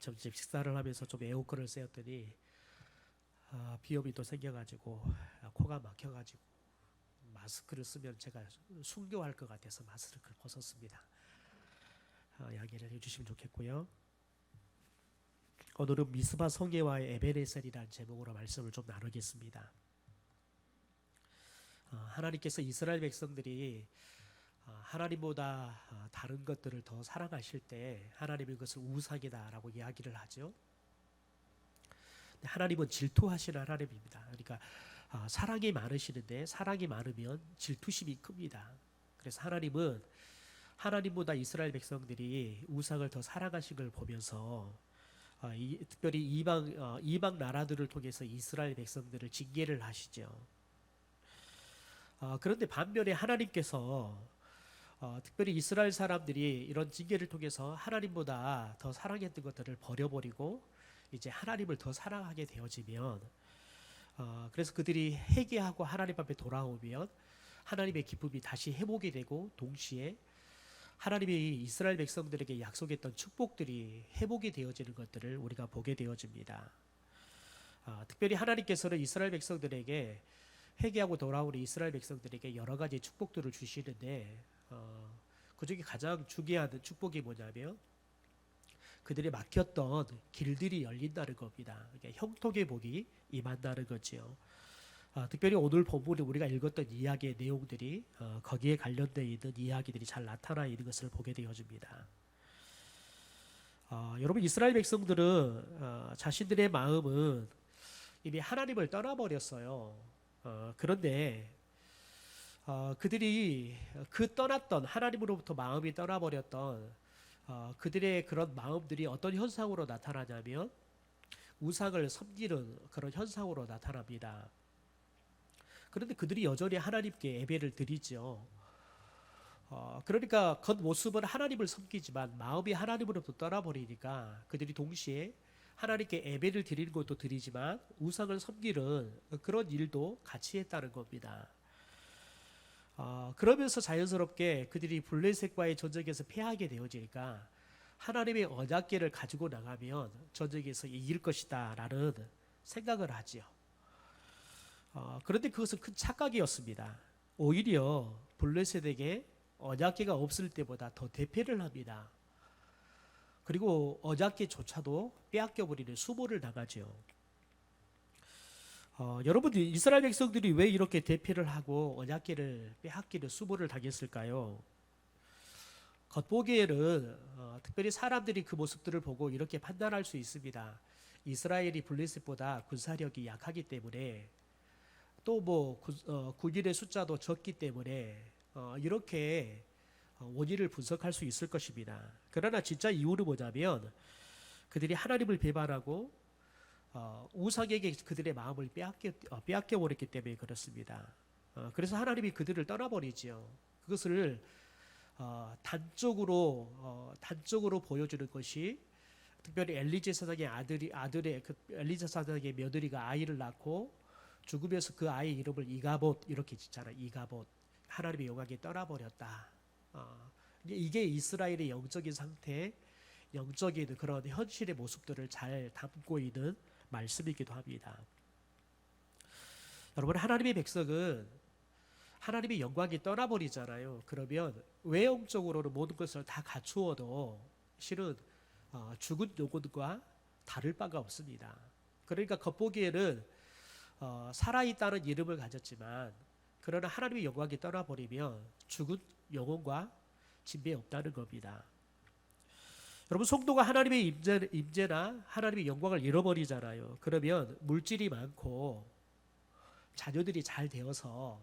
점심 식사를 하면서 좀 에어컨을 쐬었더니 비염이 또 생겨가지고 코가 막혀가지고 마스크를 쓰면 제가 순교할 것 같아서 마스크를 벗었습니다. 양해를 해주시면 좋겠고요. 오늘은 미스바 성회와의 에베네셀이라는 제목으로 말씀을 좀 나누겠습니다. 하나님께서 이스라엘 백성들이 하나님보다 다른 것들을 더 사랑하실 때 하나님은 그것을 우상이다라고 이야기를 하죠. 하나님은 질투하시는 하나님입니다. 그러니까 사랑이 많으시는데 사랑이 많으면 질투심이 큽니다. 그래서 하나님은 하나님보다 이스라엘 백성들이 우상을 더 사랑하신 걸 보면서 특별히 이방 나라들을 통해서 이스라엘 백성들을 징계를 하시죠. 그런데 반면에 하나님께서 특별히 이스라엘 사람들이 이런 징계를 통해서 하나님보다 더 사랑했던 것들을 버려버리고 이제 하나님을 더 사랑하게 되어지면 그래서 그들이 회개하고 하나님 앞에 돌아오면 하나님의 기쁨이 다시 회복이 되고 동시에 하나님이 이스라엘 백성들에게 약속했던 축복들이 회복이 되어지는 것들을 우리가 보게 되어집니다. 특별히 하나님께서는 이스라엘 백성들에게 회개하고 돌아오는 이스라엘 백성들에게 여러 가지 축복들을 주시는데 그중에 가장 중요한 축복이 뭐냐면 그들이 막혔던 길들이 열린다는 겁니다. 그러니까 형통의 복이 임한다는 거죠. 특별히 오늘 본문에 우리가 읽었던 이야기의 내용들이 거기에 관련되어 있는 이야기들이 잘 나타나 있는 것을 보게 되어집니다. 여러분 이스라엘 백성들은 자신들의 마음은 이미 하나님을 떠나버렸어요. 그런데 그들이 그 떠났던 하나님으로부터 마음이 떠나버렸던 그들의 그런 마음들이 어떤 현상으로 나타나냐면 우상을 섬기는 그런 현상으로 나타납니다. 그런데 그들이 여전히 하나님께 예배를 드리죠. 그러니까 겉모습은 하나님을 섬기지만 마음이 하나님으로부터 떠나버리니까 그들이 동시에 하나님께 예배를 드리는 것도 드리지만 우상을 섬기는 그런 일도 같이 했다는 겁니다. 그러면서 자연스럽게 그들이 블레셋과의 전쟁에서 패하게 되어지니까 하나님의 언약궤를 가지고 나가면 전쟁에서 이길 것이다 라는 생각을 하지요. 그런데 그것은 큰 착각이었습니다. 오히려 블레셋에게 언약궤가 없을 때보다 더 대패를 합니다. 그리고 언약궤조차도 빼앗겨버리는 수모를 당하죠. 여러분 이스라엘 백성들이 왜 이렇게 대패를 하고 언약궤를 빼앗기는 수모를 당했을까요? 겉보기에는 특별히 사람들이 그 모습들을 보고 이렇게 판단할 수 있습니다. 이스라엘이 블레셋보다 군사력이 약하기 때문에 또 뭐 군인의 숫자도 적기 때문에 이렇게 원인을 분석할 수 있을 것입니다. 그러나 진짜 이유는 뭐냐면 그들이 하나님을 배반하고 우상에게 그들의 마음을 빼앗겨 버렸기 때문에 그렇습니다. 그래서 하나님이 그들을 떠나버리지요. 그것을 단적으로 보여주는 것이 특별히 엘리제 사장의 엘리제 사장의 며느리가 아이를 낳고 죽으면서 그 아이 이름을 이가봇 이렇게 짓잖아요. 이가봇. 하나님의 영광이 떠나버렸다. 이게 이스라엘의 영적인 상태, 영적인 그런 현실의 모습들을 잘 담고 있는 말씀이기도 합니다. 여러분 하나님의 백성은 하나님의 영광이 떠나버리잖아요. 그러면 외형적으로는 모든 것을 다 갖추어도 실은 죽은 영혼과 다를 바가 없습니다. 그러니까 겉보기에는 살아있다는 이름을 가졌지만 그러나 하나님의 영광이 떠나버리면 죽은 영혼과 진배 없다는 겁니다. 여러분 성도가 하나님의 임재나 하나님의 영광을 잃어버리잖아요. 그러면 물질이 많고 자녀들이 잘 되어서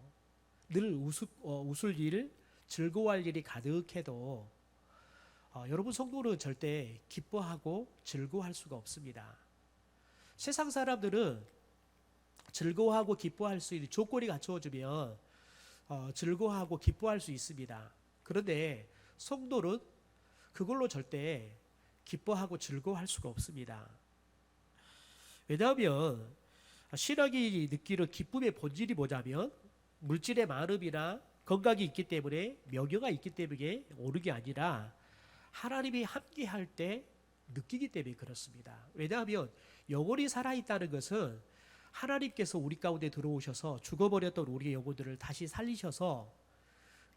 늘 웃을 일, 즐거워할 일이 가득해도 여러분 성도는 절대 기뻐하고 즐거워할 수가 없습니다. 세상 사람들은 즐거워하고 기뻐할 수 있는 조건이 갖추어지면 즐거워하고 기뻐할 수 있습니다. 그런데 성도는 그걸로 절대 기뻐하고 즐거워할 수가 없습니다. 왜냐하면 신앙이 느끼는 기쁨의 본질이 뭐냐면 물질의 많음이나 건강이 있기 때문에 명예가 있기 때문에 오는 게 아니라 하나님이 함께 할 때 느끼기 때문에 그렇습니다. 왜냐하면 영혼이 살아있다는 것은 하나님께서 우리 가운데 들어오셔서 죽어버렸던 우리의 영혼들을 다시 살리셔서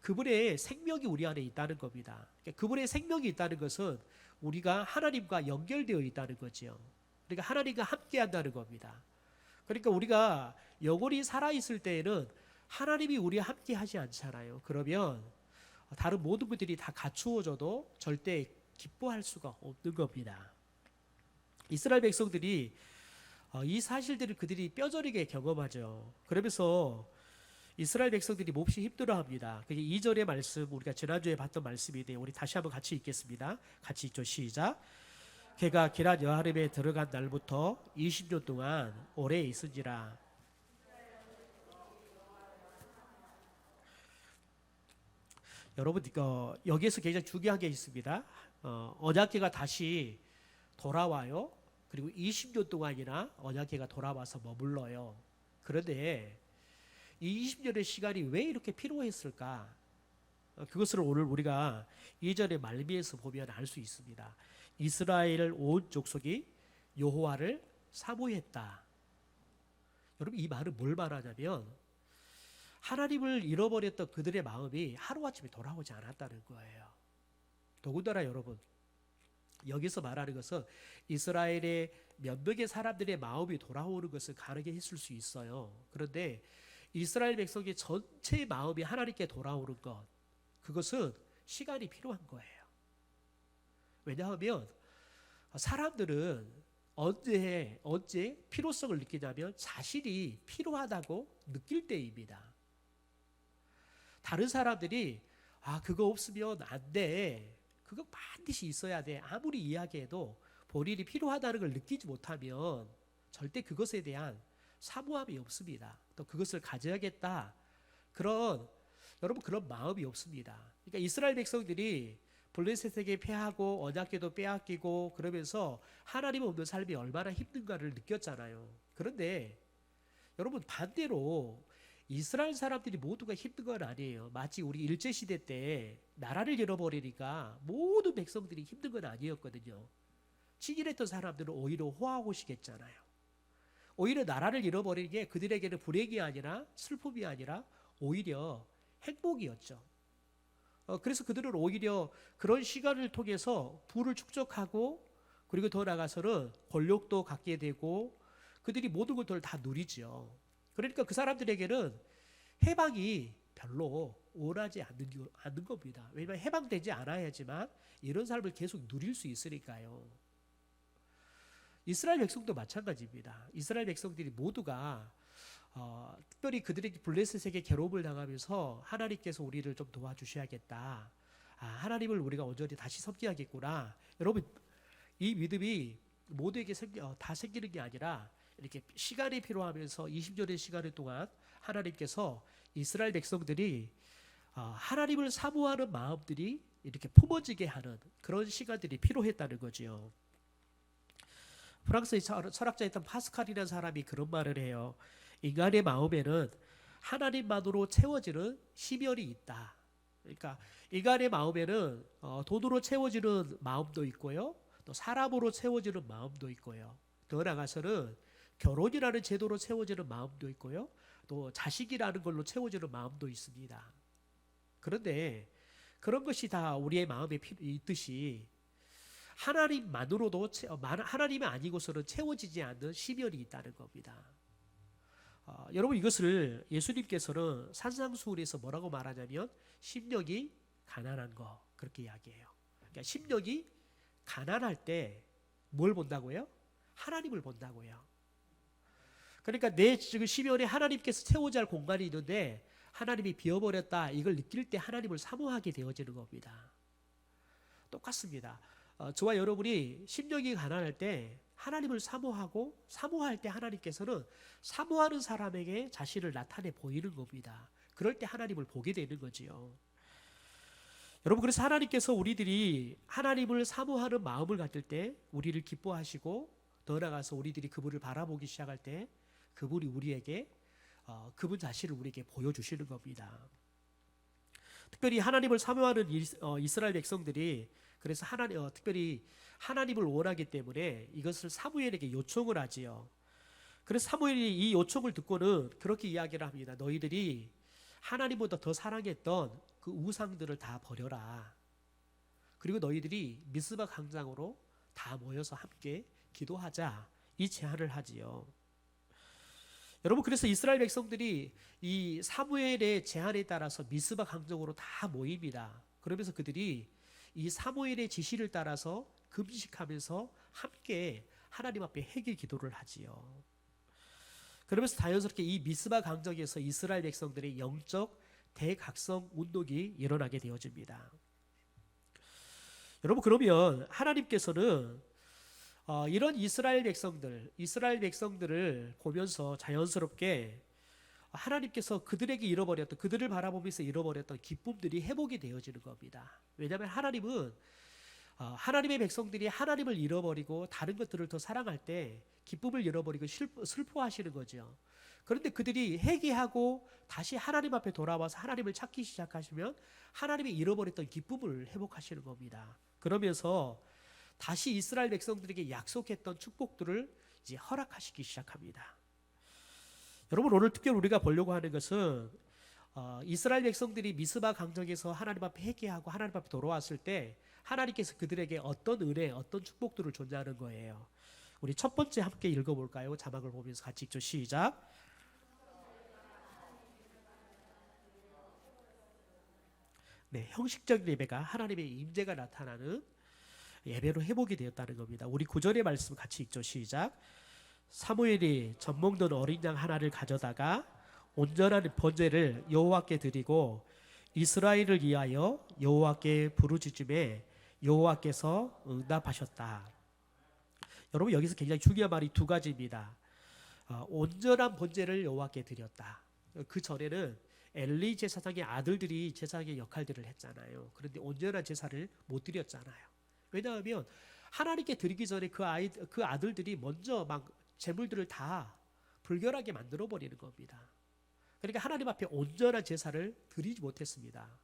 그분의 생명이 우리 안에 있다는 겁니다. 그러니까 그분의 생명이 있다는 것은 우리가 하나님과 연결되어 있다는 거죠. 그러니까 하나님과 함께 한다는 겁니다. 그러니까 우리가 영혼이 살아있을 때에는 하나님이 우리와 함께 하지 않잖아요. 그러면 다른 모든 것들이 다 갖추어져도 절대 기뻐할 수가 없는 겁니다. 이스라엘 백성들이 이 사실들을 그들이 뼈저리게 경험하죠. 그러면서 이스라엘 백성들이 몹시 힘들어합니다. 그게 2절의 말씀, 우리가 지난주에 봤던 말씀인데 우리 다시 한번 같이 읽겠습니다. 같이 읽죠. 시작. 걔가 기럇 여아림에 들어간 날부터 20년 동안 오래 있은지라. 여러분 여기에서 굉장히 중요한 게 있습니다. 언약궤가 다시 돌아와요. 그리고 20년 동안이나 언약궤가 돌아와서 머물러요. 그런데 이 20년의 시간이 왜 이렇게 필요했을까? 그것을 오늘 우리가 2절의 말미에서 보면 알 수 있습니다. 이스라엘 온 족속이 여호와를 사모했다. 여러분 이 말은 뭘 말하냐면 하나님을 잃어버렸던 그들의 마음이 하루아침에 돌아오지 않았다는 거예요. 더군다나 여러분 여기서 말하는 것은 이스라엘의 몇 명의 사람들의 마음이 돌아오는 것은 가능해 있을 수 있어요. 그런데 이스라엘 백성의 전체의 마음이 하나님께 돌아오는 것, 그것은 시간이 필요한 거예요. 왜냐하면 사람들은 언제 필요성을 느끼냐면 자신이 필요하다고 느낄 때입니다. 다른 사람들이 그거 없으면 안 돼. 그거 반드시 있어야 돼. 아무리 이야기해도 본인이 필요하다는 걸 느끼지 못하면 절대 그것에 대한 사모함이 없습니다. 또 그것을 가져야겠다. 여러분 그런 마음이 없습니다. 그러니까 이스라엘 백성들이 블레셋에게 패하고 언약궤도 빼앗기고 그러면서 하나님 없는 삶이 얼마나 힘든가를 느꼈잖아요. 그런데 여러분 반대로 이스라엘 사람들이 모두가 힘든 건 아니에요. 마치 우리 일제시대 때 나라를 잃어버리니까 모든 백성들이 힘든 건 아니었거든요. 친일했던 사람들은 오히려 호화호식했잖아요. 오히려 나라를 잃어버리는 게 그들에게는 불행이 아니라 슬픔이 아니라 오히려 행복이었죠. 그래서 그들은 오히려 그런 시간을 통해서 부를 축적하고 그리고 더 나아가서는 권력도 갖게 되고 그들이 모든 것들을 다 누리죠. 그러니까 그 사람들에게는 해방이 별로 원하지 않는 겁니다. 왜냐하면 해방되지 않아야지만 이런 삶을 계속 누릴 수 있으니까요. 이스라엘 백성도 마찬가지입니다. 이스라엘 백성들이 모두가 특별히 그들에게 블레셋에게 괴롭을 당하면서 하나님께서 우리를 좀 도와주셔야겠다. 하나님을 우리가 온전히 다시 섬겨야겠구나. 여러분 이 믿음이 모두에게 다 생기는 게 아니라 이렇게 시간이 필요하면서 20년의 시간 동안 하나님께서 이스라엘 백성들이 하나님을 사모하는 마음들이 이렇게 품어지게 하는 그런 시간들이 필요했다는 거지요. 프랑스의 철학자였던 파스칼이라는 사람이 그런 말을 해요. 인간의 마음에는 하나님만으로 채워지는 심연이 있다. 그러니까 인간의 마음에는 돈으로 채워지는 마음도 있고요. 또 사람으로 채워지는 마음도 있고요. 더 나아가서는 결혼이라는 제도로 채워지는 마음도 있고요. 또 자식이라는 걸로 채워지는 마음도 있습니다. 그런데 그런 것이 다 우리의 마음에 있듯이 하나님만으로도 하나님이 아니고서는 채워지지 않는 심연이 있다는 겁니다. 여러분 이것을 예수님께서는 산상수훈에서 뭐라고 말하냐면 심령이 가난한 거 그렇게 이야기해요. 그러니까 심령이 가난할 때 뭘 본다고요? 하나님을 본다고요. 그러니까 내 지금 심연에 하나님께서 채워야 할 공간이 있는데 하나님이 비어버렸다 이걸 느낄 때 하나님을 사모하게 되어지는 겁니다. 똑같습니다. 저와 여러분이 심령이 가난할 때 하나님을 사모하고 사모할 때 하나님께서는 사모하는 사람에게 자신을 나타내 보이는 겁니다. 그럴 때 하나님을 보게 되는 거지요. 여러분 그래서 하나님께서 우리들이 하나님을 사모하는 마음을 갖을 때 우리를 기뻐하시고 더 나아가서 우리들이 그분을 바라보기 시작할 때 그분이 우리에게 그분 자신을 우리에게 보여주시는 겁니다. 특별히 하나님을 사모하는 이스라엘 백성들이 그래서 특별히 하나님을 원하기 때문에 이것을 사무엘에게 요청을 하지요. 그래서 사무엘이 이 요청을 듣고는 그렇게 이야기를 합니다. 너희들이 하나님보다 더 사랑했던 그 우상들을 다 버려라. 그리고 너희들이 미스바 광장으로 다 모여서 함께 기도하자. 이 제안을 하지요. 여러분, 그래서 이스라엘 백성들이 이 사무엘의 제안에 따라서 미스바 광장으로 다 모입니다. 그러면서 그들이 이 사무엘의 지시를 따라서 금식하면서 함께 하나님 앞에 회개 기도를 하지요. 그러면서 자연스럽게 이 미스바 광장에서 이스라엘 백성들의 영적 대각성 운동이 일어나게 되어집니다. 여러분, 그러면 하나님께서는 이런 이스라엘 백성들을 보면서 자연스럽게 하나님께서 그들을 바라보면서 잃어버렸던 기쁨들이 회복이 되어지는 겁니다. 왜냐하면 하나님은 하나님의 백성들이 하나님을 잃어버리고 다른 것들을 더 사랑할 때 기쁨을 잃어버리고 슬퍼하시는 거죠. 그런데 그들이 회개하고 다시 하나님 앞에 돌아와서 하나님을 찾기 시작하시면 하나님이 잃어버렸던 기쁨을 회복하시는 겁니다. 그러면서 다시 이스라엘 백성들에게 약속했던 축복들을 이제 허락하시기 시작합니다. 여러분, 오늘 특별히 우리가 보려고 하는 것은 이스라엘 백성들이 미스바 광장에서 하나님 앞에 회개하고 하나님 앞에 돌아왔을 때 하나님께서 그들에게 어떤 은혜, 어떤 축복들을 존재하는 거예요. 우리 첫 번째 함께 읽어볼까요? 자막을 보면서 같이 읽죠. 시작. 네, 형식적인 예배가 하나님의 임재가 나타나는 예배로 회복이 되었다는 겁니다. 우리 구절의 말씀 같이 읽죠. 시작. 사무엘이 젖먹는 어린 양 하나를 가져다가 온전한 번제를 여호와께 드리고 이스라엘을 위하여 여호와께 부르짖음에 여호와께서 응답하셨다. 여러분, 여기서 굉장히 중요한 말이 두 가지입니다. 온전한 번제를 여호와께 드렸다. 그 전에는 엘리 제사장의 아들들이 제사장의 역할들을 했잖아요. 그런데 온전한 제사를 못 드렸잖아요. 왜냐하면 하나님께 드리기 전에 그 아들들이 먼저 막 제물들을 다 불결하게 만들어 버리는 겁니다. 그러니까 하나님 앞에 온전한 제사를 드리지 못했습니다.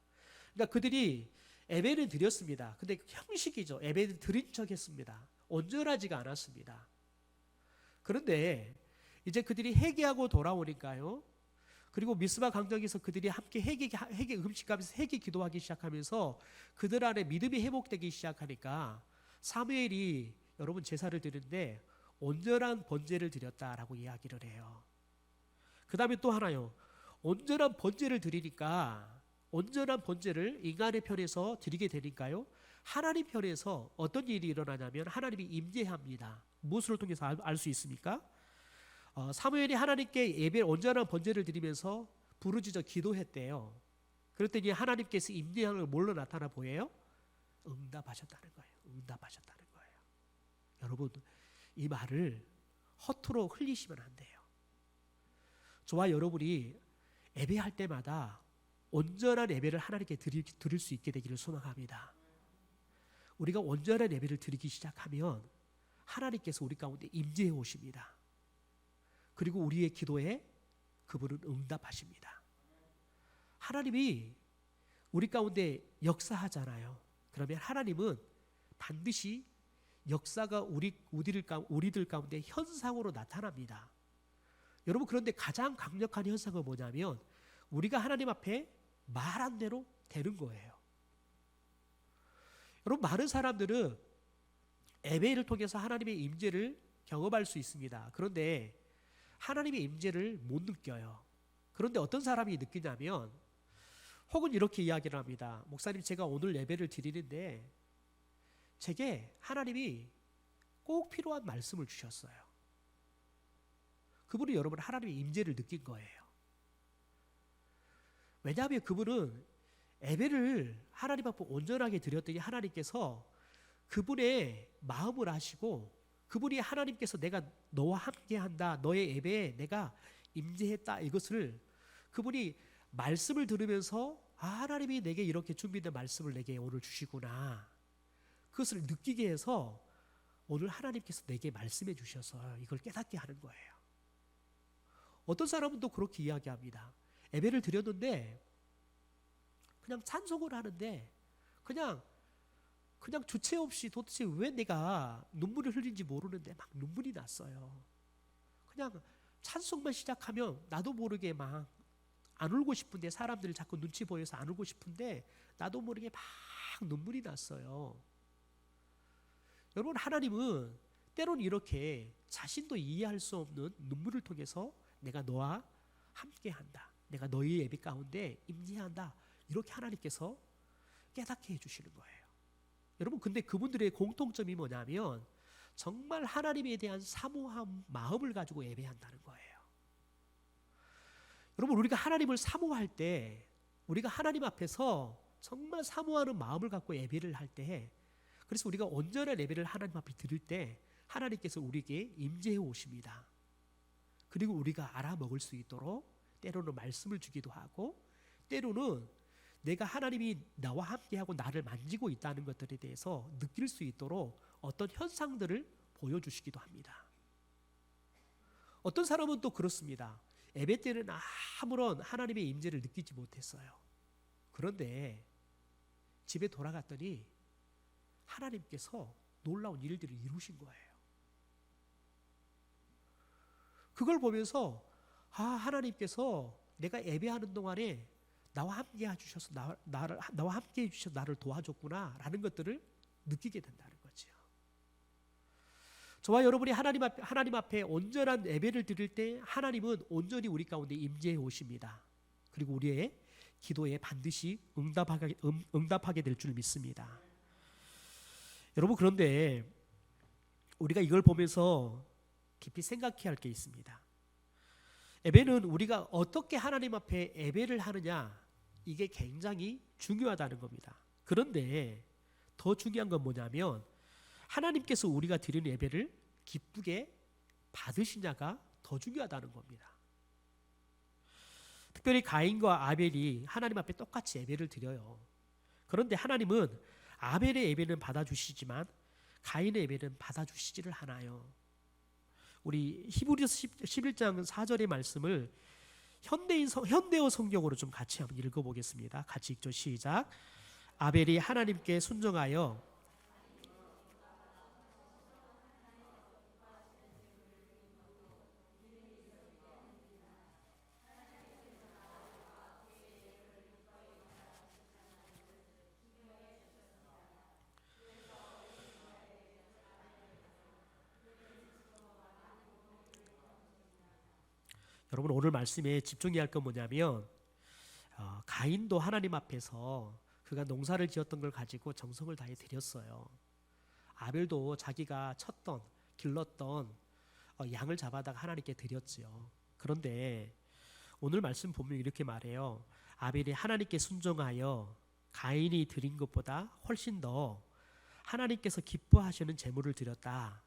그러니까 그들이 예배는 드렸습니다. 근데 형식이죠. 예배는 드린 척 했습니다. 온전하지가 않았습니다. 그런데 이제 그들이 회개하고 돌아오니까요. 그리고 미스바 광장에서 그들이 함께 회개 음식하면서 회개 기도하기 시작하면서 그들 안에 믿음이 회복되기 시작하니까 사무엘이 여러분 제사를 드리는데 온전한 번제를 드렸다라고 이야기를 해요. 그 다음에 또 하나요. 온전한 번제를 드리니까 온전한 번제를 인간의 편에서 드리게 되니까요. 하나님 편에서 어떤 일이 일어나냐면 하나님이 임재합니다. 무엇을 통해서 알 수 있습니까? 사무엘이 하나님께 온전한 번제를 드리면서 부르짖어 기도했대요. 그랬더니 하나님께서 임재하는 뭘로 나타나 보여요? 응답하셨다는 거예요. 응답하셨다는 거예요. 여러분, 이 말을 허투루 흘리시면 안 돼요. 저와 여러분이 예배할 때마다 온전한 예배를 하나님께 드릴 수 있게 되기를 소망합니다. 우리가 온전한 예배를 드리기 시작하면 하나님께서 우리 가운데 임재해 오십니다. 그리고 우리의 기도에 그분은 응답하십니다. 하나님이 우리 가운데 역사하잖아요. 그러면 하나님은 반드시 역사가 우리들 가운데 현상으로 나타납니다. 여러분, 그런데 가장 강력한 현상은 뭐냐면 우리가 하나님 앞에 말한 대로 되는 거예요. 여러분, 많은 사람들은 예배를 통해서 하나님의 임재를 경험할 수 있습니다. 그런데 하나님의 임재를 못 느껴요. 그런데 어떤 사람이 느끼냐면 혹은 이렇게 이야기를 합니다. 목사님, 제가 오늘 예배를 드리는데 제게 하나님이 꼭 필요한 말씀을 주셨어요. 그분이 여러분 하나님의 임재를 느낀 거예요. 왜냐하면 그분은 예배를 하나님 앞에 온전하게 드렸더니 하나님께서 그분의 마음을 아시고 그분이 하나님께서 내가 너와 함께한다, 너의 예배에 내가 임재했다, 이것을 그분이 말씀을 들으면서 하나님이 내게 이렇게 준비된 말씀을 내게 오늘 주시구나, 그것을 느끼게 해서 오늘 하나님께서 내게 말씀해 주셔서 이걸 깨닫게 하는 거예요. 어떤 사람은 또 그렇게 이야기합니다. 예배를 드렸는데 그냥 찬송을 하는데 그냥 그냥 주체 없이 도대체 왜 내가 눈물을 흘린지 모르는데 막 눈물이 났어요. 그냥 찬송만 시작하면 나도 모르게 막 안 울고 싶은데, 사람들이 자꾸 눈치 보여서 안 울고 싶은데 나도 모르게 막 눈물이 났어요. 여러분, 하나님은 때론 이렇게 자신도 이해할 수 없는 눈물을 통해서 내가 너와 함께한다, 내가 너희 예배 가운데 임재한다, 이렇게 하나님께서 깨닫게 해주시는 거예요. 여러분, 근데 그분들의 공통점이 뭐냐면 정말 하나님에 대한 사모한 마음을 가지고 예배한다는 거예요. 여러분, 우리가 하나님을 사모할 때, 우리가 하나님 앞에서 정말 사모하는 마음을 갖고 예배를 할 때, 그래서 우리가 온전한 예배를 하나님 앞에 드릴 때 하나님께서 우리에게 임재해 오십니다. 그리고 우리가 알아먹을 수 있도록 때로는 말씀을 주기도 하고, 때로는 내가 하나님이 나와 함께하고 나를 만지고 있다는 것들에 대해서 느낄 수 있도록 어떤 현상들을 보여주시기도 합니다. 어떤 사람은 또 그렇습니다. 예배 때는 아무런 하나님의 임재를 느끼지 못했어요. 그런데 집에 돌아갔더니 하나님께서 놀라운 일들을 이루신 거예요. 그걸 보면서 하나님께서 내가 예배하는 동안에 나와 함께 해주셔서 나와 함께 해주셔서 나를 도와줬구나 라는 것들을 느끼게 된다는 거죠. 저와 여러분이 하나님 앞에 온전한 예배를 드릴 때 하나님은 온전히 우리 가운데 임재해 오십니다. 그리고 우리의 기도에 반드시 응답하게 될 줄 믿습니다. 여러분, 그런데 우리가 이걸 보면서 깊이 생각해야 할 게 있습니다. 예배는 우리가 어떻게 하나님 앞에 예배를 하느냐, 이게 굉장히 중요하다는 겁니다. 그런데 더 중요한 건 뭐냐면 하나님께서 우리가 드리는 예배를 기쁘게 받으시냐가 더 중요하다는 겁니다. 특별히 가인과 아벨이 하나님 앞에 똑같이 예배를 드려요. 그런데 하나님은 아벨의 예배는 받아주시지만 가인의 예배는 받아주시지를 않아요. 우리 히브리서 11장 4절의 말씀을 현대어 성경으로 좀 같이 한번 읽어보겠습니다. 같이 읽죠. 시작. 아벨이 하나님께 순종하여 여러분, 오늘 말씀에 집중해야 할 건 뭐냐면 가인도 하나님 앞에서 그가 농사를 지었던 걸 가지고 정성을 다해 드렸어요. 아벨도 자기가 쳤던 길렀던 양을 잡아다가 하나님께 드렸지요. 그런데 오늘 말씀 보면 이렇게 말해요. 아벨이 하나님께 순종하여 가인이 드린 것보다 훨씬 더 하나님께서 기뻐하시는 제물을 드렸다.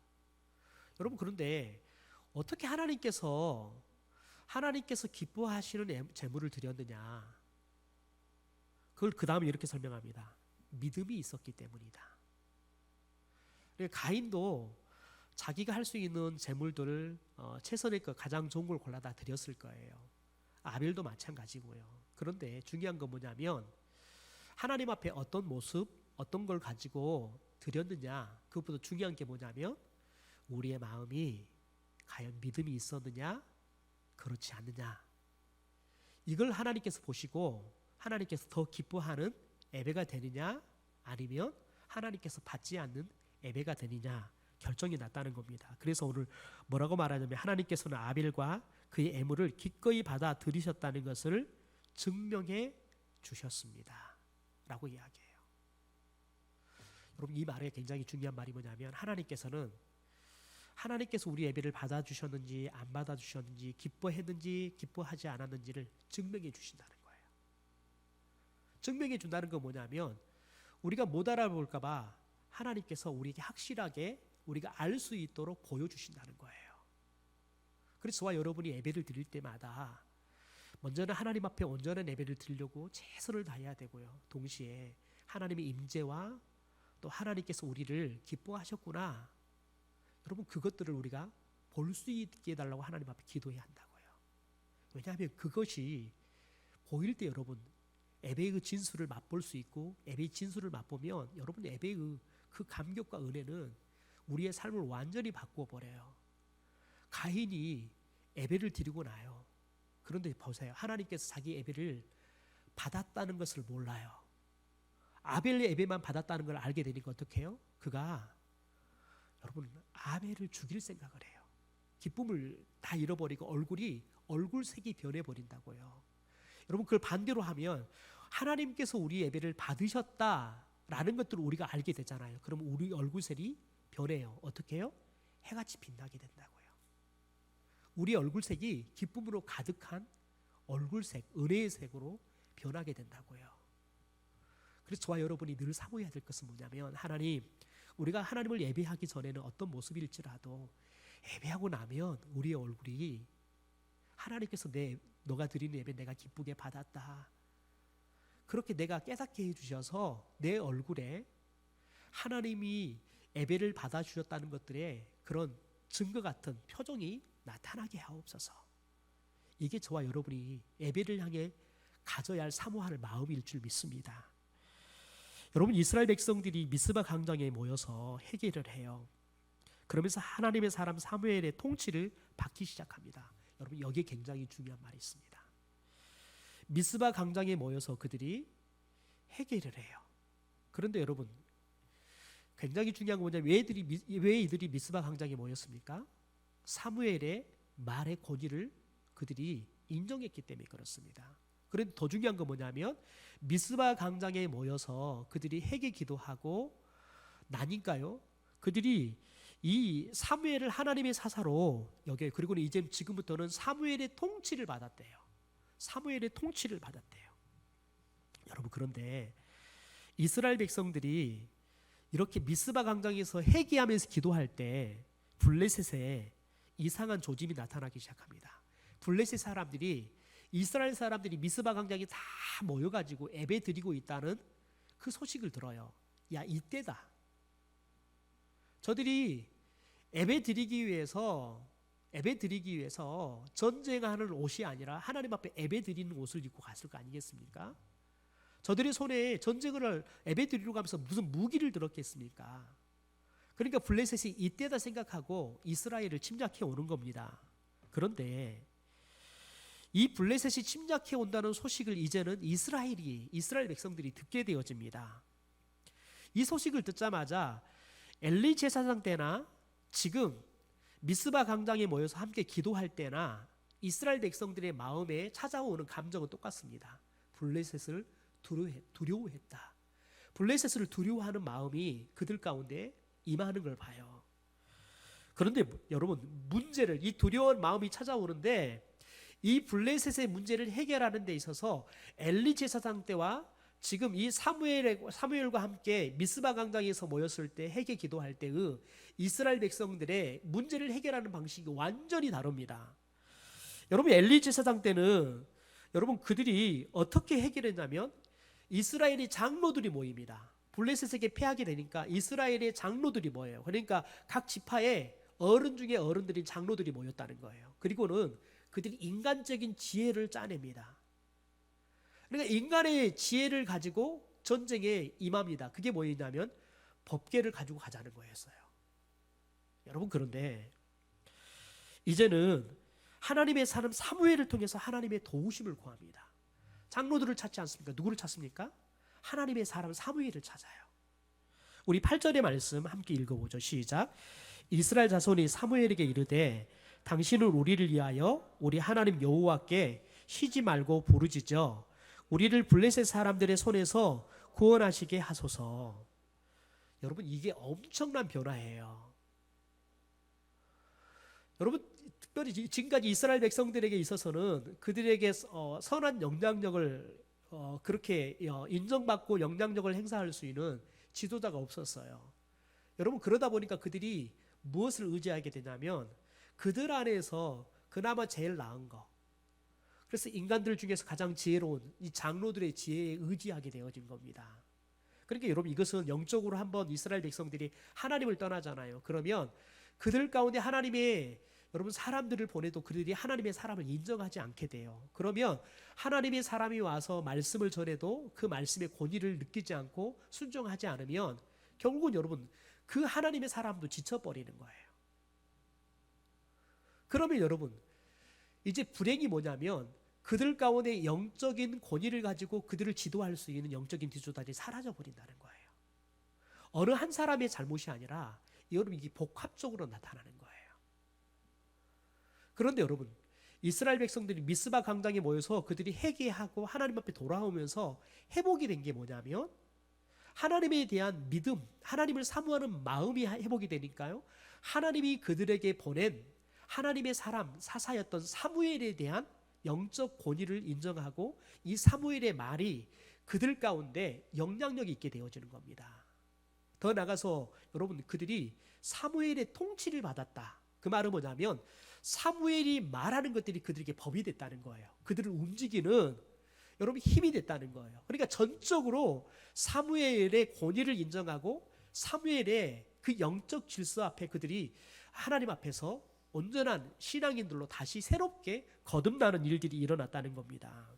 여러분, 그런데 어떻게 하나님께서 기뻐하시는 제물을 드렸느냐? 그걸 그 다음에 이렇게 설명합니다. 믿음이 있었기 때문이다. 가인도 자기가 할 수 있는 제물들을 최선의 것, 가장 좋은 걸 골라다 드렸을 거예요. 아벨도 마찬가지고요. 그런데 중요한 건 뭐냐면 하나님 앞에 어떤 모습, 어떤 걸 가지고 드렸느냐, 그것보다 중요한 게 뭐냐면 우리의 마음이 과연 믿음이 있었느냐, 그렇지 않느냐, 이걸 하나님께서 보시고 하나님께서 더 기뻐하는 예배가 되느냐, 아니면 하나님께서 받지 않는 예배가 되느냐 결정이 났다는 겁니다. 그래서 오늘 뭐라고 말하냐면 하나님께서는 아벨과 그의 예물을 기꺼이 받아 들이셨다는 것을 증명해 주셨습니다 라고 이야기해요. 여러분, 이 말에 굉장히 중요한 말이 뭐냐면 하나님께서 우리 예배를 받아주셨는지 안 받아주셨는지, 기뻐했는지 기뻐하지 않았는지를 증명해 주신다는 거예요. 증명해 준다는 건 뭐냐면 우리가 못 알아볼까 봐 하나님께서 우리에게 확실하게 우리가 알 수 있도록 보여주신다는 거예요. 그래서 저와 여러분이 예배를 드릴 때마다 먼저는 하나님 앞에 온전한 예배를 드리려고 최선을 다해야 되고요. 동시에 하나님의 임재와 또 하나님께서 우리를 기뻐하셨구나, 여러분, 그것들을 우리가 볼 수 있게 해달라고 하나님 앞에 기도해야 한다고요. 왜냐하면 그것이 보일 때 여러분 예배의 그 진수를 맛볼 수 있고 예배의 진수를 맛보면 여러분 예배의 그 감격과 은혜는 우리의 삶을 완전히 바꾸어 버려요. 가인이 예배를 드리고 나요. 그런데 보세요. 하나님께서 자기 예배를 받았다는 것을 몰라요. 아벨의 예배만 받았다는 걸 알게 되니까 어떻게 해요? 그가 여러분 아벨을 죽일 생각을 해요. 기쁨을 다 잃어버리고 얼굴색이 변해버린다고요. 여러분 그걸 반대로 하면 하나님께서 우리 예배를 받으셨다라는 것들을 우리가 알게 되잖아요. 그럼 우리 얼굴색이 변해요. 어떻게 해요? 해같이 빛나게 된다고요. 우리 얼굴색이 기쁨으로 가득한 얼굴색, 은혜의 색으로 변하게 된다고요. 그래서 저와 여러분이 늘 사모해야 될 것은 뭐냐면 하나님, 우리가 하나님을 예배하기 전에는 어떤 모습일지라도 예배하고 나면 우리의 얼굴이 하나님께서 너가 드리는 예배 내가 기쁘게 받았다. 그렇게 내가 깨닫게 해주셔서 내 얼굴에 하나님이 예배를 받아주셨다는 것들의 그런 증거 같은 표정이 나타나게 하옵소서. 이게 저와 여러분이 예배를 향해 가져야 할 사모할 마음일 줄 믿습니다. 여러분 이스라엘 백성들이 미스바 광장에 모여서 회개를 해요. 그러면서 하나님의 사람 사무엘의 통치를 받기 시작합니다. 여러분 여기에 굉장히 중요한 말이 있습니다. 미스바 광장에 모여서 그들이 회개를 해요. 그런데 여러분 굉장히 중요한 건 뭐냐면 왜 이들이 미스바 광장에 모였습니까? 사무엘의 말의 권위를 그들이 인정했기 때문에 그렇습니다. 그런데 더 중요한 건 뭐냐면 미스바 광장에 모여서 그들이 회개 기도하고 나니까요. 그들이 이 사무엘을 하나님의 사사로 여겨 그리고 이제 지금부터는 사무엘의 통치를 받았대요. 사무엘의 통치를 받았대요. 여러분 그런데 이스라엘 백성들이 이렇게 미스바 광장에서 회개하면서 기도할 때 블레셋에 이상한 조짐이 나타나기 시작합니다. 블레셋 사람들이 이스라엘 사람들이 미스바 광장에 다 모여가지고 예배 드리고 있다는 그 소식을 들어요. 야 이때다. 저들이 예배 드리기 위해서 전쟁하는 옷이 아니라 하나님 앞에 예배 드리는 옷을 입고 갔을 거 아니겠습니까? 저들의 손에 전쟁을 예배 드리러 가면서 무슨 무기를 들었겠습니까? 그러니까 블레셋이 이때다 생각하고 이스라엘을 침략해 오는 겁니다. 그런데 이 블레셋이 침략해 온다는 소식을 이제는 이스라엘 백성들이 듣게 되어집니다. 이 소식을 듣자마자 엘리 제사장 때나 지금 미스바 광장에 모여서 함께 기도할 때나 이스라엘 백성들의 마음에 찾아오는 감정은 똑같습니다. 블레셋을 두려워했다. 블레셋을 두려워하는 마음이 그들 가운데 임하는 걸 봐요. 그런데 여러분 문제를 이 두려운 마음이 찾아오는데 이 블레셋의 문제를 해결하는 데 있어서 엘리 제사장 때와 지금 이 사무엘과 함께 미스바 광장에서 모였을 때 회개 기도할 때의 이스라엘 백성들의 문제를 해결하는 방식이 완전히 다릅니다. 여러분 엘리 제사장 때는 여러분 그들이 어떻게 해결했냐면 이스라엘의 장로들이 모입니다. 블레셋에게 패하게 되니까 이스라엘의 장로들이 모여요. 그러니까 각 지파의 어른 중에 어른들인 장로들이 모였다는 거예요. 그리고는 그들이 인간적인 지혜를 짜냅니다. 그러니까 인간의 지혜를 가지고 전쟁에 임합니다. 그게 뭐였냐면 법궤를 가지고 가자는 거였어요. 여러분 그런데 이제는 하나님의 사람 사무엘을 통해서 하나님의 도우심을 구합니다. 장로들을 찾지 않습니까? 누구를 찾습니까? 하나님의 사람 사무엘을 찾아요. 우리 8절의 말씀 함께 읽어보죠. 시작. 이스라엘 자손이 사무엘에게 이르되 당신은 우리를 위하여 우리 하나님 여호와께 쉬지 말고 부르짖어 우리를 블레셋 사람들의 손에서 구원하시게 하소서. 여러분 이게 엄청난 변화예요. 여러분 특별히 지금까지 이스라엘 백성들에게 있어서는 그들에게 선한 영향력을 그렇게 인정받고 영향력을 행사할 수 있는 지도자가 없었어요. 여러분 그러다 보니까 그들이 무엇을 의지하게 되냐면 그들 안에서 그나마 제일 나은 거, 그래서 인간들 중에서 가장 지혜로운 이 장로들의 지혜에 의지하게 되어진 겁니다. 그러니까 여러분 이것은 영적으로 한번 이스라엘 백성들이 하나님을 떠나잖아요. 그러면 그들 가운데 하나님의 여러분 사람들을 보내도 그들이 하나님의 사람을 인정하지 않게 돼요. 그러면 하나님의 사람이 와서 말씀을 전해도 그 말씀의 권위를 느끼지 않고 순종하지 않으면 결국은 여러분 그 하나님의 사람도 지쳐버리는 거예요. 그러면 여러분 이제 불행이 뭐냐면 그들 가운데 영적인 권위를 가지고 그들을 지도할 수 있는 영적인 지도자들이 사라져 버린다는 거예요. 어느 한 사람의 잘못이 아니라 여러분 이게 복합적으로 나타나는 거예요. 그런데 여러분 이스라엘 백성들이 미스바 강당에 모여서 그들이 회개하고 하나님 앞에 돌아오면서 회복이 된 게 뭐냐면 하나님에 대한 믿음, 하나님을 사모하는 마음이 회복이 되니까요. 하나님이 그들에게 보낸 하나님의 사람, 사사였던 사무엘에 대한 영적 권위를 인정하고 이 사무엘의 말이 그들 가운데 영향력이 있게 되어지는 겁니다. 더 나아가서 여러분 그들이 사무엘의 통치를 받았다. 그 말은 뭐냐면 사무엘이 말하는 것들이 그들에게 법이 됐다는 거예요. 그들을 움직이는 여러분 힘이 됐다는 거예요. 그러니까 전적으로 사무엘의 권위를 인정하고 사무엘의 그 영적 질서 앞에 그들이 하나님 앞에서 온전한 신앙인들로 다시 새롭게 거듭나는 일들이 일어났다는 겁니다.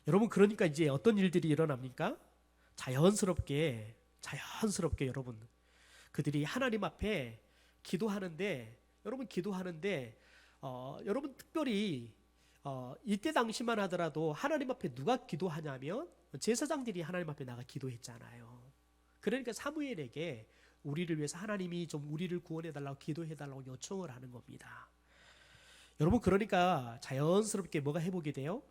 여러분 그러니까 이제 어떤 일들이 일어납니까? 자연스럽게 여러분 그들이 하나님 앞에 기도하는데 여러분 특별히 이때 당시만 하더라도 하나님 앞에 누가 기도하냐면 제사장들이 하나님 앞에 나가 기도했잖아요. 그러니까 사무엘에게 우리를 위해서 하나님이 좀 우리를 구원해달라고 기도해달라고 요청을 하는 겁니다. 여러분 그러니까 자연스럽게 뭐가 회복이 돼요?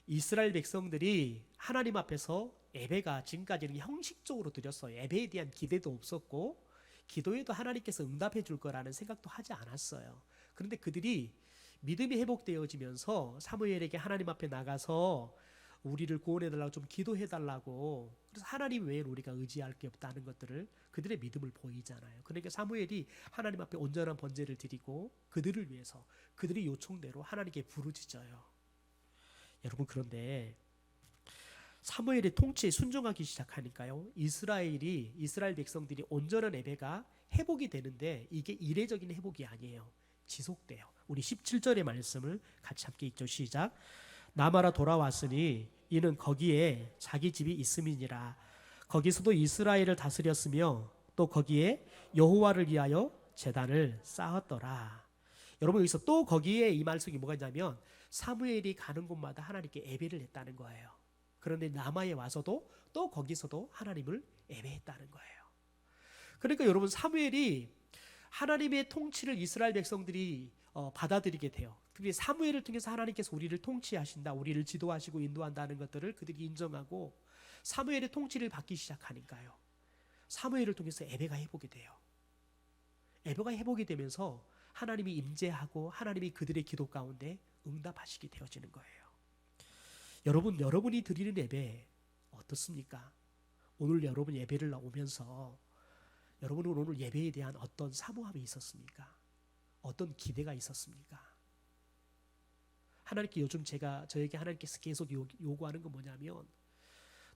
이스라엘 백성들이 하나님 앞에서 예배가 지금까지는 형식적으로 드렸어요. 예배에 대한 기대도 없었고 기도에도 하나님께서 응답해 줄 거라는 생각도 하지 않았어요. 그런데 그들이 믿음이 회복되어지면서 사무엘에게 하나님 앞에 나가서 우리를 구원해달라고 좀 기도해달라고, 그래서 하나님 외에 우리가 의지할 게 없다는 것들을 그들의 믿음을 보이잖아요. 그러니까 사무엘이 하나님 앞에 온전한 번제를 드리고 그들을 위해서 그들의 요청대로 하나님께 부르짖어요. 여러분 그런데 사무엘의 통치에 순종하기 시작하니까요, 이스라엘 백성들이 온전한 예배가 회복이 되는데 이게 이례적인 회복이 아니에요. 지속돼요. 우리 17절의 말씀을 같이 함께 읽죠. 시작. 나마라 돌아왔으니 이는 거기에 자기 집이 있음이니라. 거기서도 이스라엘을 다스렸으며 또 거기에 여호와를 위하여 제단을 쌓았더라. 여러분 여기서 또 거기에 이 말씀이 뭐가 있냐면 사무엘이 가는 곳마다 하나님께 예배를 했다는 거예요. 그런데 남아에 와서도 또 거기서도 하나님을 예배했다는 거예요. 그러니까 여러분 사무엘이 하나님의 통치를 이스라엘 백성들이 받아들이게 돼요. 특히 사무엘을 통해서 하나님께서 우리를 통치하신다, 우리를 지도하시고 인도한다는 것들을 그들이 인정하고 사무엘의 통치를 받기 시작하니까요, 사무엘을 통해서 예배가 회복이 돼요. 예배가 회복이 되면서 하나님이 임재하고 하나님이 그들의 기도 가운데 응답하시게 되어지는 거예요. 여러분이 드리는 예배 어떻습니까? 오늘 여러분 예배를 오면서 여러분은 오늘 예배에 대한 어떤 사모함이 있었습니까? 어떤 기대가 있었습니까? 하나님께 요즘 저에게 하나님께서 계속 요구하는 건 뭐냐면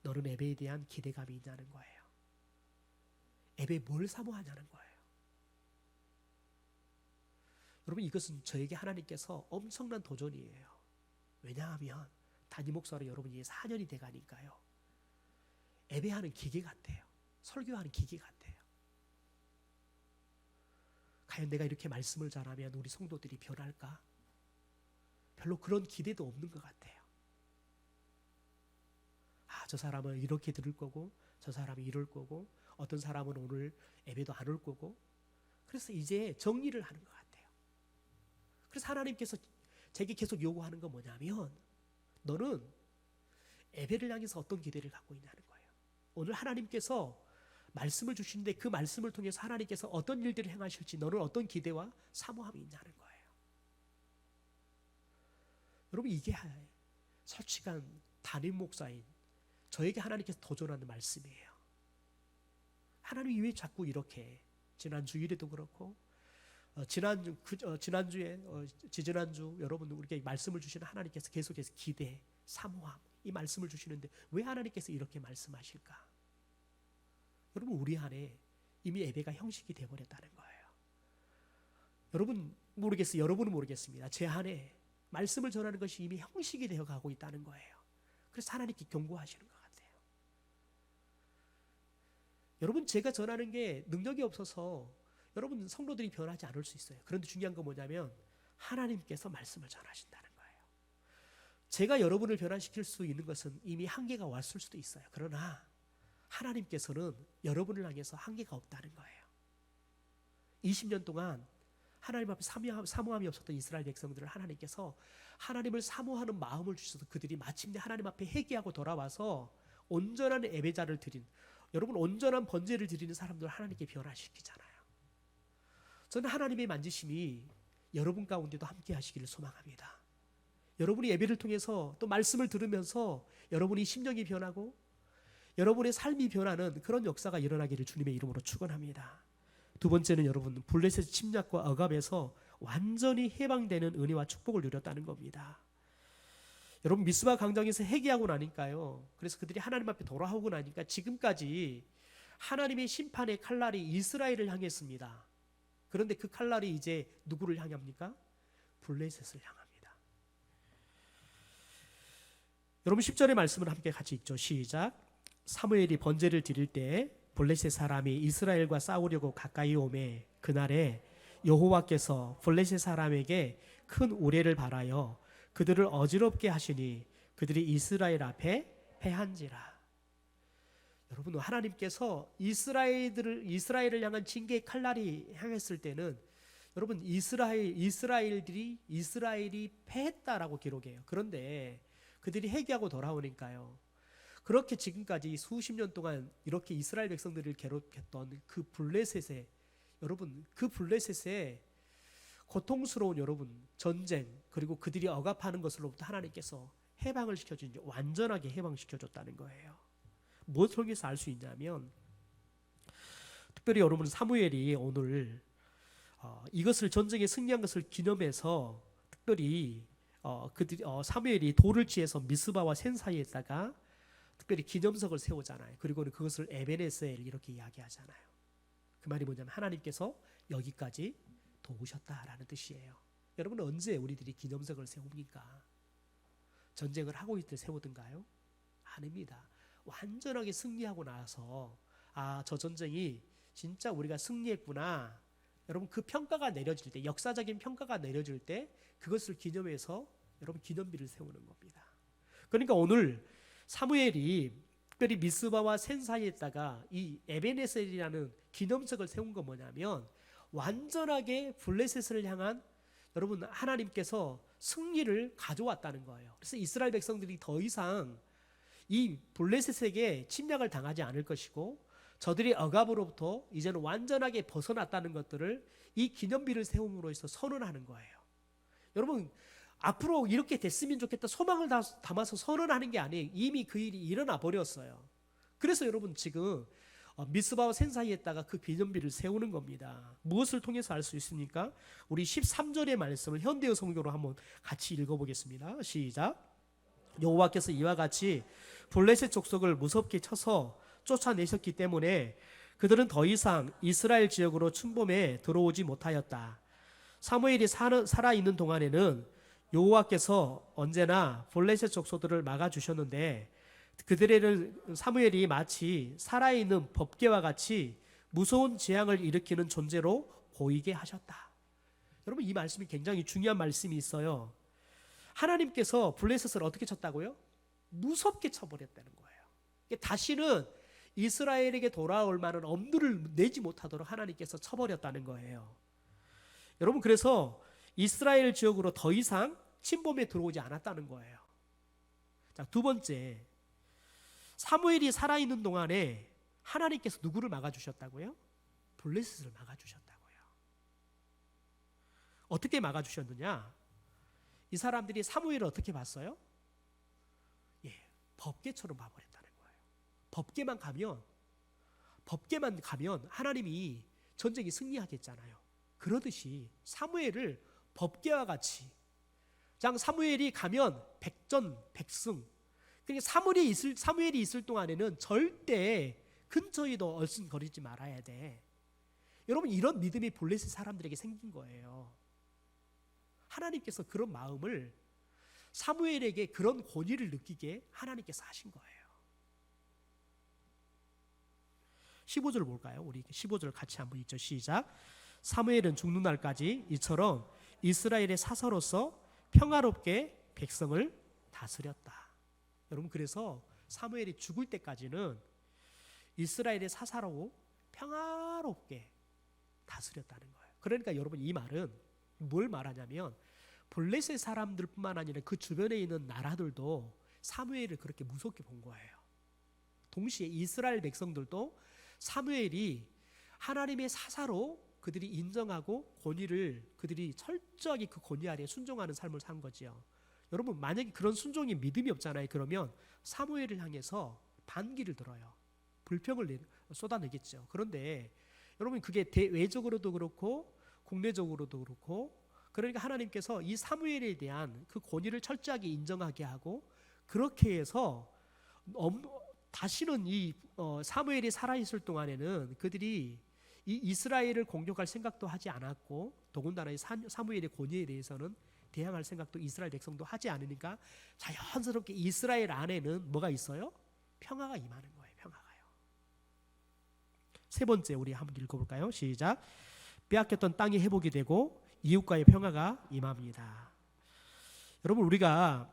너는 예배에 대한 기대감이 있냐는 거예요. 예배에 뭘 사모하냐는 거예요. 여러분 이것은 저에게 하나님께서 엄청난 도전이에요. 왜냐하면 단임 목사로 여러분이 4년이 돼가니까요, 예배하는 기계 같아요. 설교하는 기계 같아요. 과연 내가 이렇게 말씀을 잘하면 우리 성도들이 변할까? 별로 그런 기대도 없는 것 같아요. 저 사람은 이렇게 들을 거고 저 사람이 이럴 거고 어떤 사람은 오늘 예배도 안 올 거고, 그래서 이제 정리를 하는 것 같아요. 그래서 하나님께서 제게 계속 요구하는 건 뭐냐면 너는 예배를 향해서 어떤 기대를 갖고 있냐는 거예요. 오늘 하나님께서 말씀을 주시는데 그 말씀을 통해서 하나님께서 어떤 일들을 행하실지 너는 어떤 기대와 사모함이 있냐는 거예요. 여러분 이게 솔직한 담임 목사인 저에게 하나님께서 도전하는 말씀이에요. 하나님이 왜 자꾸 이렇게 지난 주일에도 그렇고 지지난주 여러분 우리에게 말씀을 주시는 하나님께서 계속해서 기대, 사모함 이 말씀을 주시는데 왜 하나님께서 이렇게 말씀하실까? 여러분 우리 안에 이미 예배가 형식이 되어버렸다는 거예요. 여러분 모르겠어요. 여러분은 모르겠습니다. 제 안에 말씀을 전하는 것이 이미 형식이 되어 가고 있다는 거예요. 그래서 하나님께 경고하시는 것 같아요. 여러분 제가 전하는 게 능력이 없어서 여러분 성도들이 변하지 않을 수 있어요. 그런데 중요한 건 뭐냐면 하나님께서 말씀을 전하신다는 거예요. 제가 여러분을 변화시킬 수 있는 것은 이미 한계가 왔을 수도 있어요. 그러나 하나님께서는 여러분을 향해서 한계가 없다는 거예요. 20년 동안 하나님 앞에 사모함이 없었던 이스라엘 백성들을 하나님께서 하나님을 사모하는 마음을 주셔서 그들이 마침내 하나님 앞에 회개하고 돌아와서 온전한 예배자를 드린, 여러분 온전한 번제를 드리는 사람들을 하나님께 변화시키잖아요. 저는 하나님의 만지심이 여러분 가운데도 함께 하시기를 소망합니다. 여러분이 예배를 통해서 또 말씀을 들으면서 여러분이 심령이 변하고 여러분의 삶이 변하는 그런 역사가 일어나기를 주님의 이름으로 축원합니다. 두 번째는 여러분 블레셋 침략과 억압에서 완전히 해방되는 은혜와 축복을 누렸다는 겁니다. 여러분 미스바 광장에서 회개하고 나니까요. 그래서 그들이 하나님 앞에 돌아오고 나니까 지금까지 하나님의 심판의 칼날이 이스라엘을 향했습니다. 그런데 그 칼날이 이제 누구를 향합니까? 블레셋을 향합니다. 여러분 10절의 말씀을 함께 같이 읽죠. 시작. 사무엘이 번제를 드릴 때 블레셋 사람이 이스라엘과 싸우려고 가까이 오매 그날에 여호와께서 블레셋 사람에게 큰 우레를 발하여 그들을 어지럽게 하시니 그들이 이스라엘 앞에 패한지라. 여러분 하나님께서 이스라엘을 향한 징계의 칼날이 향했을 때는 여러분 이스라엘이 패했다라고 기록해요. 그런데 그들이 회개하고 돌아오니까요. 그렇게 지금까지 수십 년 동안 이렇게 이스라엘 백성들을 괴롭혔던 그 블레셋에 여러분 그 블레셋에 고통스러운 여러분 전쟁 그리고 그들이 억압하는 것으로부터 하나님께서 해방을 시켜주니 완전하게 해방시켜줬다는 거예요. 무엇을 통해서 알 수 있냐면 특별히 여러분 사무엘이 오늘 이것을 전쟁에 승리한 것을 기념해서 특별히 사무엘이 돌을 취해서 미스바와 센 사이에다가 특별히 기념석을 세우잖아요. 그리고는 그것을 에베네셀 이렇게 이야기하잖아요. 그 말이 뭐냐면 하나님께서 여기까지 도우셨다라는 뜻이에요. 여러분 언제 우리들이 기념석을 세웁니까? 전쟁을 하고 있을 때 세우든가요? 아닙니다. 완전하게 승리하고 나서 저 전쟁이 진짜 우리가 승리했구나. 여러분 그 평가가 내려질 때 역사적인 평가가 내려질 때 그것을 기념해서 여러분 기념비를 세우는 겁니다. 그러니까 오늘 사무엘이 특별히 미스바와 센 사이에다가 이 에베네셀이라는 기념석을 세운 건 뭐냐면 완전하게 블레셋을 향한 여러분 하나님께서 승리를 가져왔다는 거예요. 그래서 이스라엘 백성들이 더 이상 이 블레셋에게 침략을 당하지 않을 것이고 저들이 억압으로부터 이제는 완전하게 벗어났다는 것들을 이 기념비를 세움으로 해서 선언하는 거예요. 여러분 앞으로 이렇게 됐으면 좋겠다 소망을 담아서 선언하는 게 아니에요. 이미 그 일이 일어나 버렸어요. 그래서 여러분 지금 미스바와 센 사이에다가 그 기념비를 세우는 겁니다. 무엇을 통해서 알 수 있습니까? 우리 13절의 말씀을 현대어 성경으로 한번 같이 읽어보겠습니다. 시작. 여호와께서 이와 같이 블레셋 족속을 무섭게 쳐서 쫓아내셨기 때문에 그들은 더 이상 이스라엘 지역으로 침범에 들어오지 못하였다. 사무엘이 살아있는 동안에는 여호와께서 언제나 블레셋 족속들을 막아주셨는데 그들에는 사무엘이 마치 살아있는 법궤와 같이 무서운 재앙을 일으키는 존재로 보이게 하셨다. 여러분 이 말씀이 굉장히 중요한 말씀이 있어요. 하나님께서 블레셋을 어떻게 쳤다고요? 무섭게 쳐버렸다는 거예요. 다시는 이스라엘에게 돌아올 만한 엄두를 내지 못하도록 하나님께서 쳐버렸다는 거예요. 여러분 그래서 이스라엘 지역으로 더 이상 침범에 들어오지 않았다는 거예요. 자, 두 번째, 사무엘이 살아있는 동안에 하나님께서 누구를 막아주셨다고요? 블레셋을 막아주셨다고요. 어떻게 막아주셨느냐? 이 사람들이 사무엘을 어떻게 봤어요? 법궤처럼 봐버렸다는 거예요. 법궤만 가면 하나님이 전쟁이 승리하겠잖아요. 그러듯이 사무엘을 법궤와 같이 사무엘이 가면 백전백승. 그러니까 사무엘이 있을 동안에는 절대 근처에도 얼씬거리지 말아야 돼. 여러분 이런 믿음이 블레셋 사람들에게 생긴 거예요. 하나님께서 그런 마음을 사무엘에게 그런 권위를 느끼게 하나님께서 하신 거예요. 15절 볼까요? 우리 15절 같이 한번 읽죠. 시작. 사무엘은 죽는 날까지 이처럼 이스라엘의 사사로서 평화롭게 백성을 다스렸다. 여러분 그래서 사무엘이 죽을 때까지는 이스라엘의 사사로 평화롭게 다스렸다는 거예요. 그러니까 여러분 이 말은 뭘 말하냐면 블레셋 사람들뿐만 아니라 그 주변에 있는 나라들도 사무엘을 그렇게 무섭게 본 거예요. 동시에 이스라엘 백성들도 사무엘이 하나님의 사사로 그들이 인정하고 권위를 그들이 철저하게 그 권위 아래 순종하는 삶을 산 거지요. 여러분 만약에 그런 순종이 믿음이 없잖아요. 그러면 사무엘을 향해서 반기를 들어요. 불평을 쏟아내겠죠. 그런데 여러분 그게 대외적으로도 그렇고 국내적으로도 그렇고 그러니까 하나님께서 이 사무엘에 대한 그 권위를 철저하게 인정하게 하고 그렇게 해서 다시는 이 사무엘이 살아있을 동안에는 그들이 이 이스라엘을 공격할 생각도 하지 않았고 더군다나 사무엘의 권위에 대해서는 대항할 생각도 이스라엘 백성도 하지 않으니까 자연스럽게 이스라엘 안에는 뭐가 있어요? 평화가 임하는 거예요. 평화가요. 세 번째 우리 한번 읽어볼까요? 시작. 빼앗겼던 땅이 회복이 되고 이웃과의 평화가 임합니다. 여러분 우리가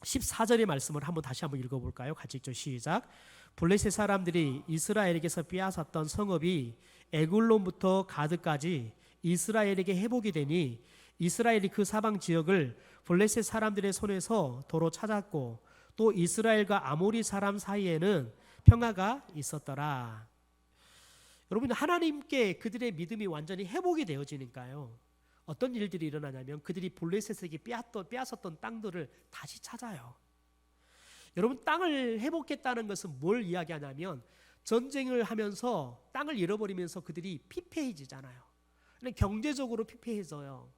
14절의 말씀을 다시 한번 읽어볼까요? 같이 읽죠. 시작. 블레셋 사람들이 이스라엘에게서 빼앗았던 성읍이 에굴론부터 가드까지 이스라엘에게 회복이 되니 이스라엘이 그 사방 지역을 블레셋 사람들의 손에서 도로 찾았고 또 이스라엘과 아모리 사람 사이에는 평화가 있었더라. 여러분 하나님께 그들의 믿음이 완전히 회복이 되어지니까요. 어떤 일들이 일어나냐면 그들이 블레셋에게 빼앗았던 땅들을 다시 찾아요. 여러분 땅을 회복했다는 것은 뭘 이야기하냐면 전쟁을 하면서 땅을 잃어버리면서 그들이 피폐해지잖아요. 경제적으로 피폐해져요.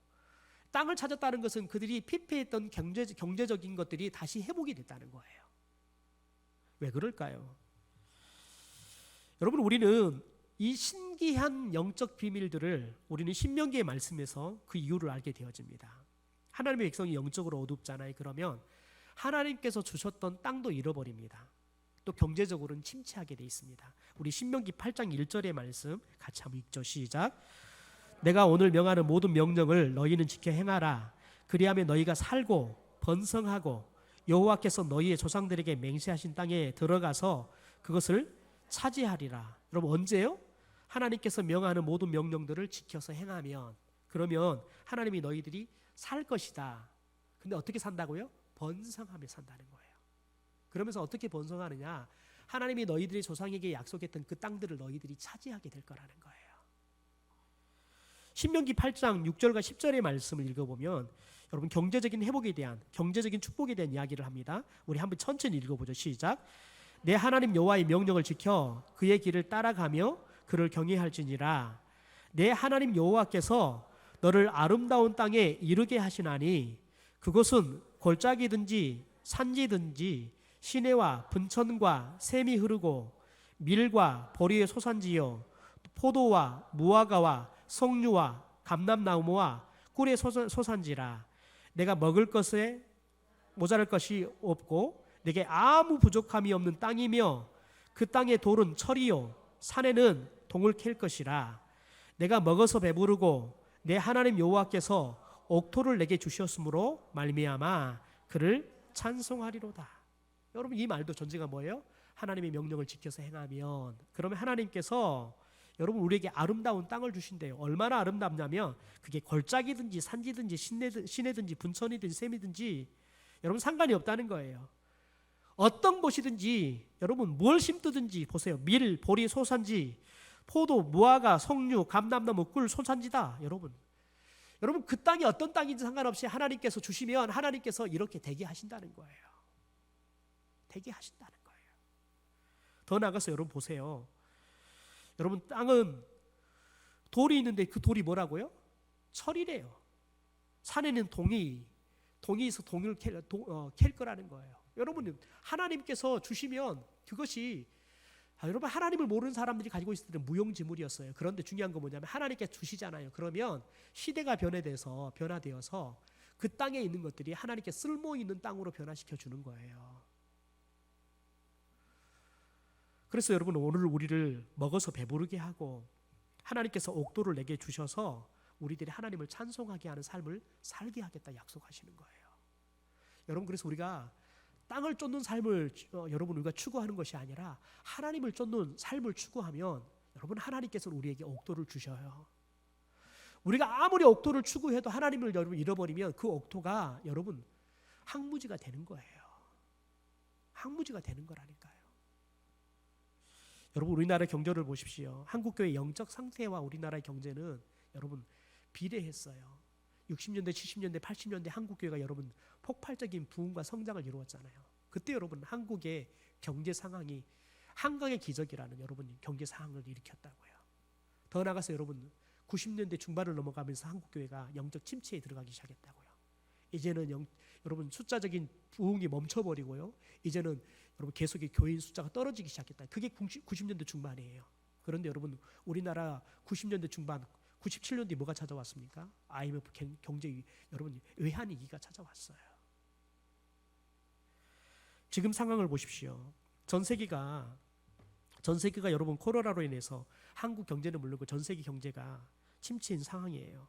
땅을 찾았다는 것은 그들이 피폐했던 경제적인 것들이 다시 회복이 됐다는 거예요. 왜 그럴까요? 여러분 우리는 이 신기한 영적 비밀들을 우리는 신명기의 말씀에서 그 이유를 알게 되어집니다. 하나님의 백성이 영적으로 어둡잖아요. 그러면 하나님께서 주셨던 땅도 잃어버립니다. 또 경제적으로는 침체하게 돼 있습니다. 우리 신명기 8장 1절의 말씀 같이 한번 읽죠. 시작. 내가 오늘 명하는 모든 명령을 너희는 지켜 행하라. 그리하면 너희가 살고 번성하고 여호와께서 너희의 조상들에게 맹세하신 땅에 들어가서 그것을 차지하리라. 여러분 언제요? 하나님께서 명하는 모든 명령들을 지켜서 행하면 그러면 하나님이 너희들이 살 것이다. 근데 어떻게 산다고요? 번성하며 산다는 거예요. 그러면서 어떻게 번성하느냐? 하나님이 너희들의 조상에게 약속했던 그 땅들을 너희들이 차지하게 될 거라는 거예요. 신명기 8장 6절과 10절의 말씀을 읽어보면 여러분 경제적인 회복에 대한 경제적인 축복에 대한 이야기를 합니다. 우리 한번 천천히 읽어보죠. 시작. 내 하나님 여호와의 명령을 지켜 그의 길을 따라가며 그를 경외할지니라. 내 하나님 여호와께서 너를 아름다운 땅에 이르게 하시나니 그곳은 골짜기든지 산지든지 시내와 분천과 샘이 흐르고 밀과 보리의 소산지요 포도와 무화과와 석류와 감람나무와 꿀의 소산지라. 내가 먹을 것에 모자랄 것이 없고 내게 아무 부족함이 없는 땅이며 그 땅의 돌은 철이요 산에는 동을 캘 것이라. 내가 먹어서 배부르고 내 하나님 여호와께서 옥토를 내게 주셨으므로 말미암아 그를 찬송하리로다. 여러분 이 말도 전제가 뭐예요? 하나님의 명령을 지켜서 행하면 그러면 하나님께서 여러분 우리에게 아름다운 땅을 주신대요. 얼마나 아름답냐면 그게 골짜기든지 산지든지 시내든지 분천이든지 샘이든지 여러분 상관이 없다는 거예요. 어떤 곳이든지 여러분 뭘 심든지 보세요. 밀, 보리, 소산지, 포도, 무화과, 석류, 감람나무, 꿀, 소산지다. 여러분 그 땅이 어떤 땅인지 상관없이 하나님께서 주시면 하나님께서 이렇게 되게 하신다는 거예요. 되게 하신다는 거예요. 더 나아가서 여러분 보세요. 여러분 땅은 돌이 있는데 그 돌이 뭐라고요? 철이래요. 산에는 동이 있어 동을 캘 거라는 거예요. 여러분 하나님께서 주시면 그것이 여러분, 하나님을 모르는 사람들이 가지고 있을 때는 무용지물이었어요. 그런데 중요한 건 뭐냐면 하나님께 주시잖아요. 그러면 시대가 변화되어서 그 땅에 있는 것들이 하나님께 쓸모 있는 땅으로 변화시켜 주는 거예요. 그래서 여러분, 오늘 우리를 먹어서 배부르게 하고 하나님께서 옥도를 내게 주셔서 우리들이 하나님을 찬송하게 하는 삶을 살게 하겠다 약속하시는 거예요. 여러분, 그래서 우리가 땅을 쫓는 삶을 여러분 우리가 추구하는 것이 아니라 하나님을 쫓는 삶을 추구하면 여러분, 하나님께서는 우리에게 옥도를 주셔요. 우리가 아무리 옥도를 추구해도 하나님을 여러분 잃어버리면 그 옥토가 여러분 황무지가 되는 거예요. 황무지가 되는 거라니까요. 여러분, 우리나라 경제를 보십시오. 한국교회 영적 상태와 우리나라의 경제는 여러분 비례했어요. 60년대, 70년대, 80년대 한국교회가 여러분 폭발적인 부흥과 성장을 이루었잖아요. 그때 여러분 한국의 경제 상황이 한강의 기적이라는 여러분 경제 상황을 일으켰다고요. 더 나아가서 여러분 90년대 중반을 넘어가면서 한국교회가 영적 침체에 들어가기 시작했다고요. 이제는 여러분 숫자적인 부흥이 멈춰버리고요. 이제는 여러분 계속의 교인 숫자가 떨어지기 시작했다. 그게 90년대 중반이에요. 그런데 여러분, 우리나라 90년대 중반 97년도에 뭐가 찾아왔습니까? IMF 경제 여러분 외환 위기가 찾아왔어요. 지금 상황을 보십시오. 전 세계가 여러분 코로나로 인해서 한국 경제는 물론이고 전 세계 경제가 침체인 상황이에요.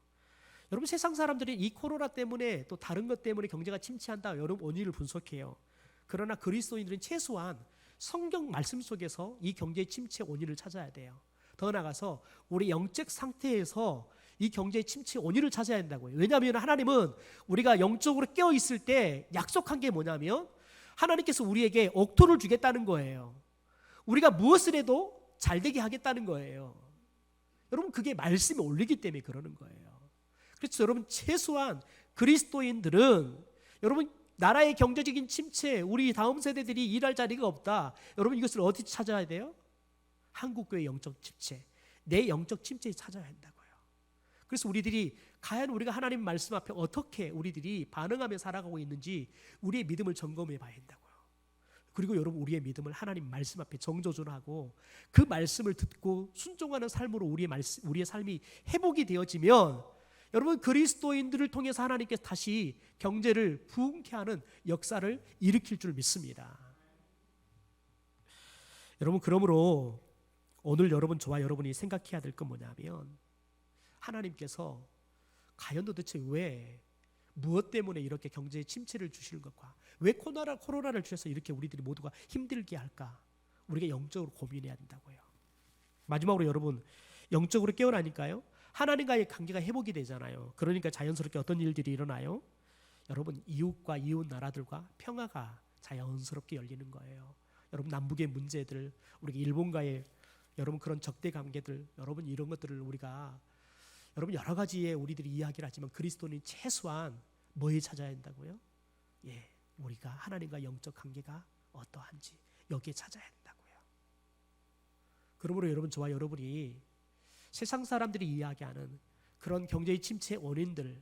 여러분, 세상 사람들이 이 코로나 때문에 또 다른 것 때문에 경제가 침체한다 여러분 원인을 분석해요. 그러나 그리스도인들은 최소한 성경 말씀 속에서 이 경제의 침체 원인을 찾아야 돼요. 더 나아가서 우리 영적 상태에서 이 경제의 침체 원인을 찾아야 한다고요. 왜냐하면 하나님은 우리가 영적으로 깨어 있을 때 약속한 게 뭐냐면 하나님께서 우리에게 옥토를 주겠다는 거예요. 우리가 무엇을 해도 잘 되게 하겠다는 거예요. 여러분, 그게 말씀이 올리기 때문에 그러는 거예요. 그래서 여러분, 최소한 그리스도인들은 여러분 나라의 경제적인 침체, 우리 다음 세대들이 일할 자리가 없다. 여러분, 이것을 어디 찾아야 돼요? 한국교회 영적 침체, 내 영적 침체에 찾아야 한다고요. 그래서 우리들이 과연 우리가 하나님 말씀 앞에 어떻게 우리들이 반응하며 살아가고 있는지 우리의 믿음을 점검해 봐야 한다고요. 그리고 여러분, 우리의 믿음을 하나님 말씀 앞에 정조준하고 그 말씀을 듣고 순종하는 삶으로 우리의 삶이 회복이 되어지면 여러분, 그리스도인들을 통해서 하나님께서 다시 경제를 부흥케 하는 역사를 일으킬 줄 믿습니다. 여러분, 그러므로 오늘 저와 여러분이 생각해야 될 건 뭐냐면 하나님께서 과연 도대체 왜 무엇 때문에 이렇게 경제의 침체를 주시는 것과 왜 코로나를 주셔서 이렇게 우리들이 모두가 힘들게 할까? 우리가 영적으로 고민해야 된다고요. 마지막으로 여러분, 영적으로 깨어나니까요, 하나님과의 관계가 회복이 되잖아요. 그러니까 자연스럽게 어떤 일들이 일어나요? 여러분, 이웃과 이웃 나라들과 평화가 자연스럽게 열리는 거예요. 여러분, 남북의 문제들, 우리 일본과의 여러분 그런 적대 관계들, 여러분 이런 것들을 우리가 여러분 여러 가지의 우리들이 이야기를 하지만 그리스도는 최소한 뭐에 찾아야 한다고요? 우리가 하나님과 영적 관계가 어떠한지 여기에 찾아야 한다고요. 그러므로 여러분, 저와 여러분이 세상 사람들이 이야기하는 그런 경제의 침체 원인들,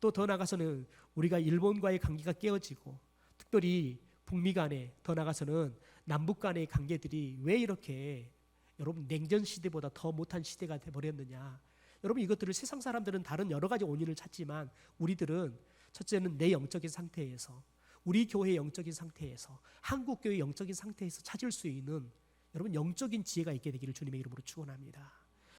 또 더 나아가서는 우리가 일본과의 관계가 깨어지고 특별히 북미 간에, 더 나아가서는 남북 간의 관계들이 왜 이렇게 여러분 냉전 시대보다 더 못한 시대가 되어버렸느냐. 여러분, 이것들을 세상 사람들은 다른 여러 가지 원인을 찾지만 우리들은 첫째는 내 영적인 상태에서, 우리 교회의 영적인 상태에서, 한국 교회의 영적인 상태에서 찾을 수 있는 여러분 영적인 지혜가 있게 되기를 주님의 이름으로 축원합니다.